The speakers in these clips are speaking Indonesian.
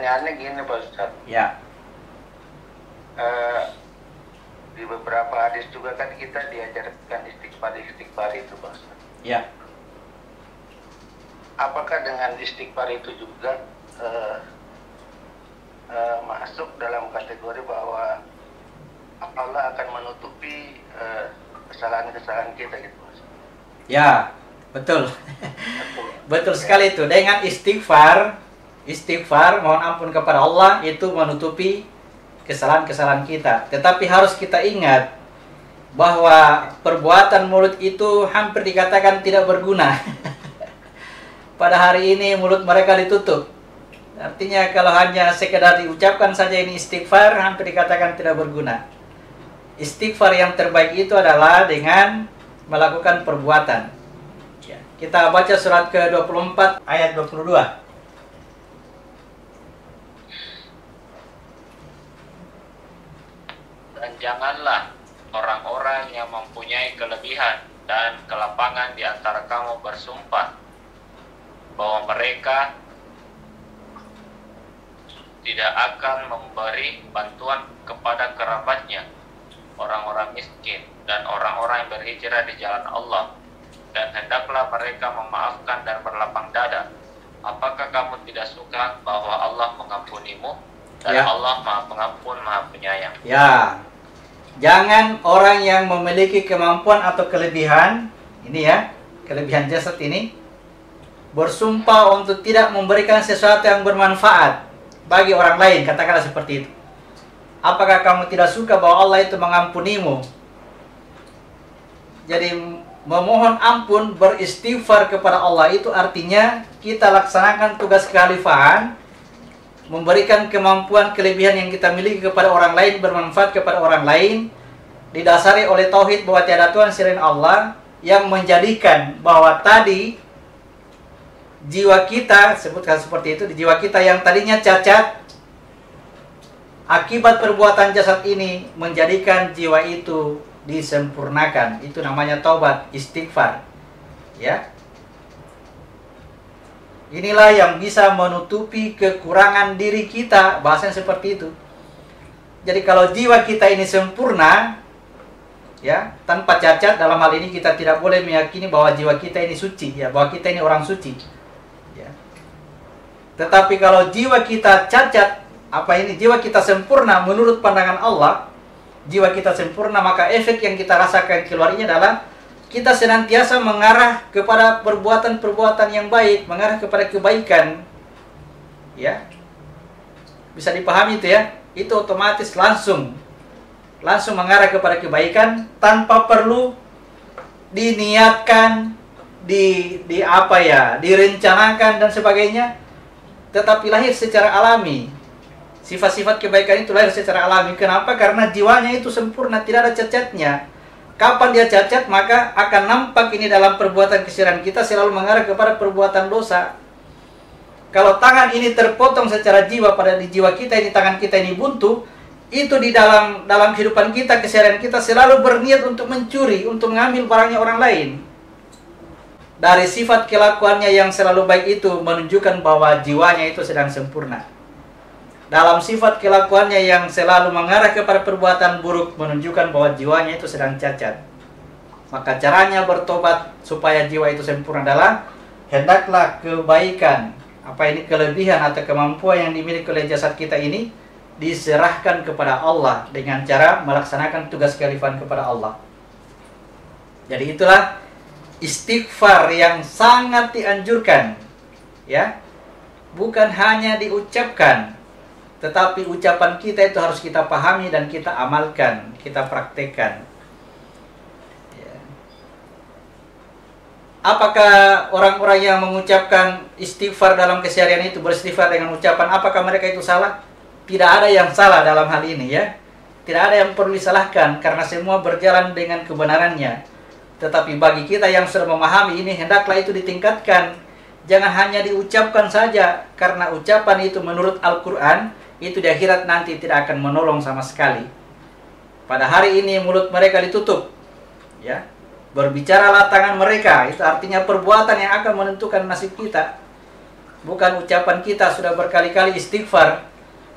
pertanyaannya gini Pak Ustadz. Ya. Di beberapa hadis juga kan kita diajarkan istighfar itu Pak Ustadz. Ya. Apakah dengan istighfar itu juga masuk dalam kategori bahwa Allah akan menutupi kesalahan-kesalahan kita gitu Pak Ustadz? Ya, betul. Betul sekali itu. Dengan istighfar, mohon ampun kepada Allah itu menutupi kesalahan-kesalahan kita. Tetapi harus kita ingat bahwa perbuatan mulut itu hampir dikatakan tidak berguna. Pada hari ini mulut mereka ditutup. Artinya kalau hanya sekedar diucapkan saja ini istighfar, hampir dikatakan tidak berguna. Istighfar yang terbaik itu adalah dengan melakukan perbuatan. Ya, kita baca surat ke-24 ayat 22. Dan janganlah orang-orang yang mempunyai kelebihan dan kelapangan di antara kamu bersumpah bahwa mereka tidak akan memberi bantuan kepada kerabatnya, orang-orang miskin, dan orang-orang yang berhijrah di jalan Allah. Dan hendaklah mereka memaafkan dan berlapang dada. Apakah kamu tidak suka bahwa Allah mengampunimu? Dan Ya. Allah Maha Pengampun, Maha Penyayang. Ya, jangan orang yang memiliki kemampuan atau kelebihan, ini ya, kelebihan jasad ini, bersumpah untuk tidak memberikan sesuatu yang bermanfaat bagi orang lain, katakanlah seperti itu. Apakah kamu tidak suka bahwa Allah itu mengampunimu? Jadi memohon ampun, beristighfar kepada Allah itu artinya kita laksanakan tugas kekhalifahan, memberikan kemampuan kelebihan yang kita miliki kepada orang lain, bermanfaat kepada orang lain, didasari oleh tauhid bahwa tiada Tuhan selain Allah, yang menjadikan bahwa tadi jiwa kita, sebutkan seperti itu, di jiwa kita yang tadinya cacat, akibat perbuatan jasad ini menjadikan jiwa itu disempurnakan. Itu namanya taubat, istighfar. Ya. Inilah yang bisa menutupi kekurangan diri kita, bahasanya seperti itu. Jadi kalau jiwa kita ini sempurna, ya, tanpa cacat, dalam hal ini kita tidak boleh meyakini bahwa jiwa kita ini suci, ya, bahwa kita ini orang suci. Ya. Tetapi kalau jiwa kita cacat, jiwa kita sempurna menurut pandangan Allah, jiwa kita sempurna, maka efek yang kita rasakan keluarnya adalah kita senantiasa mengarah kepada perbuatan-perbuatan yang baik, mengarah kepada kebaikan. Ya. Bisa dipahami itu ya? Itu otomatis langsung mengarah kepada kebaikan tanpa perlu diniatkan, direncanakan dan sebagainya, tetapi lahir secara alami. Sifat-sifat kebaikan itu lahir secara alami. Kenapa? Karena jiwanya itu sempurna, tidak ada cacatnya. Kapan dia cacat, maka akan nampak ini dalam perbuatan kesalahan kita selalu mengarah kepada perbuatan dosa. Kalau tangan ini terpotong secara jiwa, pada di jiwa kita ini, tangan kita ini buntu, itu di dalam kehidupan kita, keseharian kita selalu berniat untuk mencuri, untuk mengambil barangnya orang lain. Dari sifat kelakuannya yang selalu baik itu menunjukkan bahwa jiwanya itu sedang sempurna. Dalam sifat kelakuannya yang selalu mengarah kepada perbuatan buruk menunjukkan bahwa jiwanya itu sedang cacat. Maka caranya bertobat supaya jiwa itu sempurna adalah hendaklah kebaikan, kelebihan atau kemampuan yang dimiliki oleh jasad kita ini diserahkan kepada Allah dengan cara melaksanakan tugas kekhalifahan kepada Allah. Jadi itulah istighfar yang sangat dianjurkan, ya. Bukan hanya diucapkan, tetapi ucapan kita itu harus kita pahami dan kita amalkan, kita praktekkan. Ya. Apakah orang-orang yang mengucapkan istighfar dalam keseharian itu beristighfar dengan ucapan, apakah mereka itu salah? Tidak ada yang salah dalam hal ini, ya. Tidak ada yang perlu disalahkan karena semua berjalan dengan kebenarannya. Tetapi bagi kita yang sudah memahami ini, hendaklah itu ditingkatkan. Jangan hanya diucapkan saja, karena ucapan itu menurut Al-Quran itu di akhirat nanti tidak akan menolong sama sekali. Pada hari ini mulut mereka ditutup, ya. Berbicaralah tangan mereka, itu artinya perbuatan yang akan menentukan nasib kita. bukan ucapan kita sudah berkali-kali istighfar,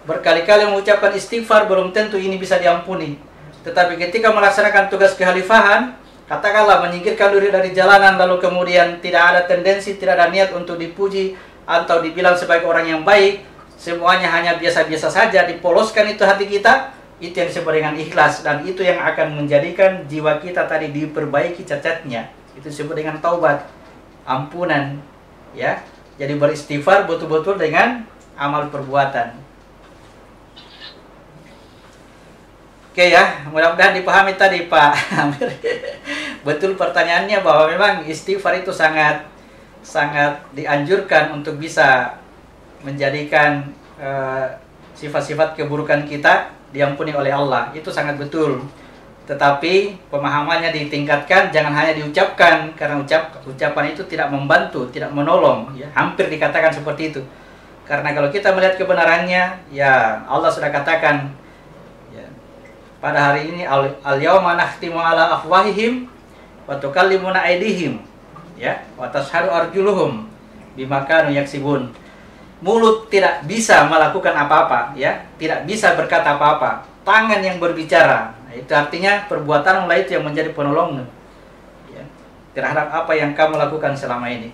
berkali-kali mengucapkan istighfar, belum tentu ini bisa diampuni. Tetapi ketika melaksanakan tugas kekhalifahan, katakanlah menyingkirkan diri dari jalanan, lalu kemudian tidak ada tendensi, tidak ada niat untuk dipuji atau dibilang sebagai orang yang baik, semuanya hanya biasa-biasa saja, dipoloskan itu hati kita, itu yang disebut dengan ikhlas, dan itu yang akan menjadikan jiwa kita tadi diperbaiki cacatnya. Itu disebut dengan taubat, ampunan, ya. Jadi beristighfar betul-betul dengan amal perbuatan. Oke ya, mudah-mudahan dipahami tadi Pak Amir. Betul pertanyaannya bahwa memang istighfar itu sangat dianjurkan untuk bisa menjadikan sifat-sifat keburukan kita diampuni oleh Allah. Itu sangat betul. Tetapi pemahamannya ditingkatkan, jangan hanya diucapkan, karena ucapan itu tidak membantu, tidak menolong, ya. Hampir dikatakan seperti itu. Karena kalau kita melihat kebenarannya, ya Allah sudah katakan, ya, pada hari ini al-yauma nakhtimu ala afwahihim wa tukallimuna aydihim, ya, wa tashhadu arjuluhum bima kanu yaksibun. Mulut tidak bisa melakukan apa-apa, ya, tidak bisa berkata apa-apa. Tangan yang berbicara, itu artinya perbuatanlah itu yang menjadi penolongmu, ya, terhadap apa yang kamu lakukan selama ini.